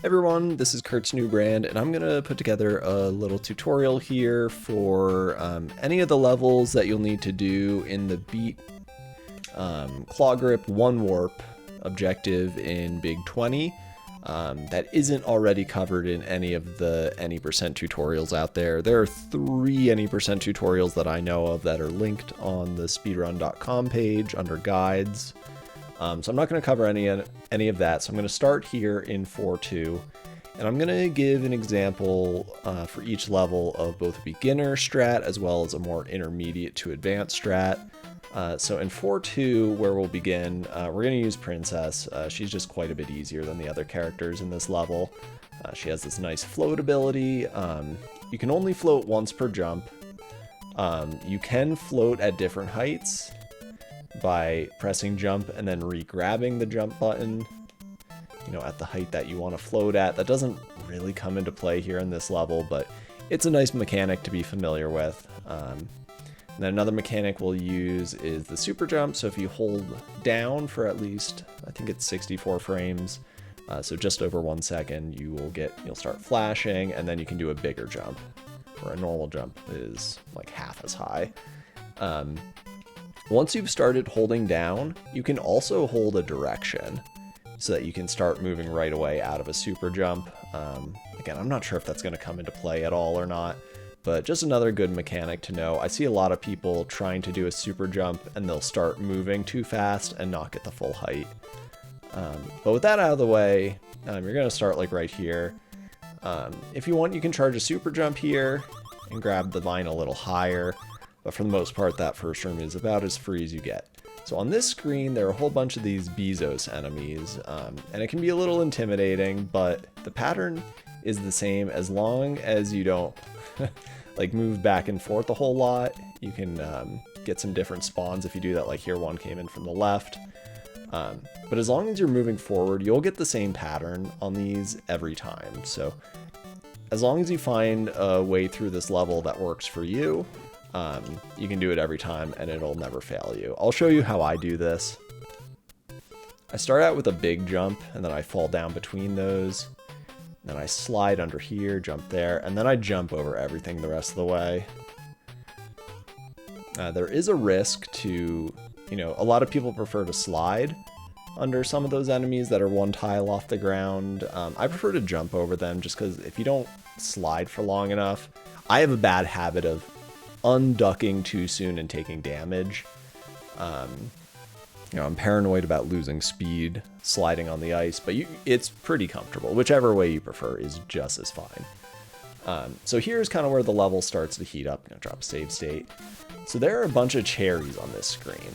Everyone, this is Kurt's new brand, and I'm going to put together a little tutorial here for any of the levels that you'll need to do in the Beat Claw Grip 1 Warp objective in Big 20 that isn't already covered in any of the any percent tutorials out there. There are 3 any percent tutorials that I know of that are linked on the speedrun.com page under guides. So I'm not going to cover any of that. So I'm going to start here in 4.2, and I'm going to give an example for each level of both a beginner strat as well as a more intermediate to advanced strat. So in 4.2, where we'll begin, we're going to use Princess. She's just quite a bit easier than the other characters in this level. She has this nice float ability. You can only float once per jump. You can float at different heights by pressing jump and then re-grabbing the jump button, at the height that you want to float at. That doesn't really come into play here in this level, but it's a nice mechanic to be familiar with. And then another mechanic we'll use is the super jump. So if you hold down for at least, I think it's 64 frames, so just over 1 second, you'll start flashing, and then you can do a bigger jump, where a normal jump is like half as high. Once you've started holding down, you can also hold a direction so that you can start moving right away out of a super jump. Again, I'm not sure if that's going to come into play at all or not, but just another good mechanic to know. I see a lot of people trying to do a super jump and they'll start moving too fast and not get the full height. But with that out of the way, you're going to start like right here. If you want, you can charge a super jump here and grab the vine a little higher. But for the most part, that first room is about as free as you get. So on this screen, there are a whole bunch of these Bezos enemies, and it can be a little intimidating, but the pattern is the same as long as you don't like move back and forth a whole lot. You can get some different spawns if you do that, like here one came in from the left. But as long as you're moving forward, you'll get the same pattern on these every time. So as long as you find a way through this level that works for you, you can do it every time and it'll never fail you. I'll show you how I do this. I start out with a big jump and then I fall down between those. Then I slide under here, jump there, and then I jump over everything the rest of the way. There is a risk to, a lot of people prefer to slide under some of those enemies that are one tile off the ground. I prefer to jump over them just because if you don't slide for long enough, I have a bad habit of unducking too soon and taking damage. I'm paranoid about losing speed sliding on the ice, but it's pretty comfortable. Whichever way you prefer is just as fine. So here's kind of where the level starts to heat up. I'm gonna drop a save state. So there are a bunch of cherries on this screen,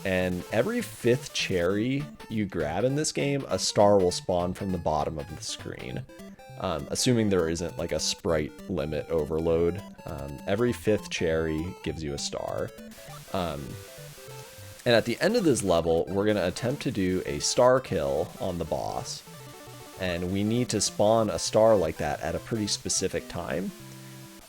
and every 5th cherry you grab in this game, a star will spawn from the bottom of the screen. Assuming there isn't like a sprite limit overload. Every 5th cherry gives you a star. And at the end of this level, we're going to attempt to do a star kill on the boss. And we need to spawn a star like that at a pretty specific time.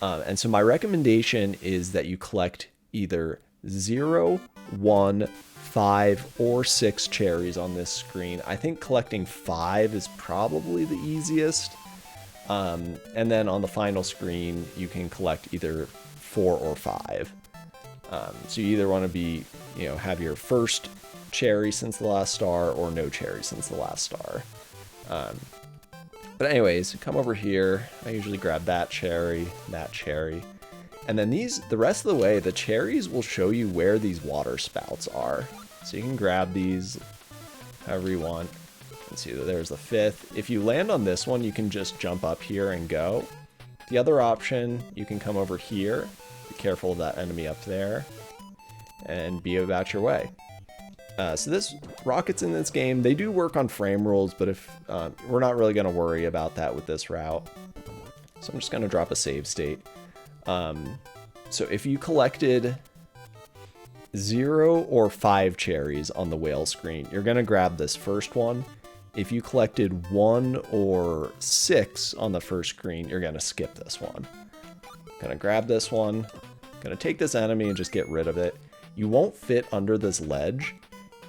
And so my recommendation is that you collect either 0, 1, 5, or 6 cherries on this screen. I think collecting 5 is probably the easiest. And then on the final screen, you can collect either 4 or 5. So you either want to have your first cherry since the last star or no cherry since the last star. But anyways, come over here. I usually grab that cherry, and then the rest of the way, the cherries will show you where these water spouts are. So you can grab these however you want. See, there's the 5th. If you land on this one, you can just jump up here and go. The other option, you can come over here. Be careful of that enemy up there. And be about your way. So this rockets in this game, they do work on frame rules, but if we're not really going to worry about that with this route. So I'm just going to drop a save state. So if you collected 0 or 5 cherries on the whale screen, you're going to grab this first one. If you collected 1 or 6 on the first screen, you're going to skip this one. Gonna grab this one, gonna take this enemy and just get rid of it. You won't fit under this ledge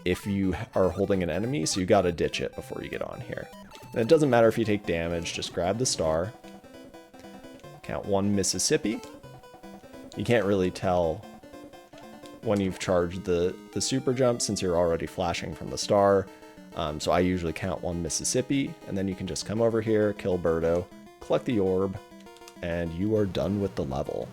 if you are holding an enemy, so you gotta ditch it before you get on here. And it doesn't matter if you take damage, just grab the star. Count 1 Mississippi. You can't really tell when you've charged the super jump since you're already flashing from the star. So I usually count 1 Mississippi, and then you can just come over here, kill Birdo, collect the orb, and you are done with the level.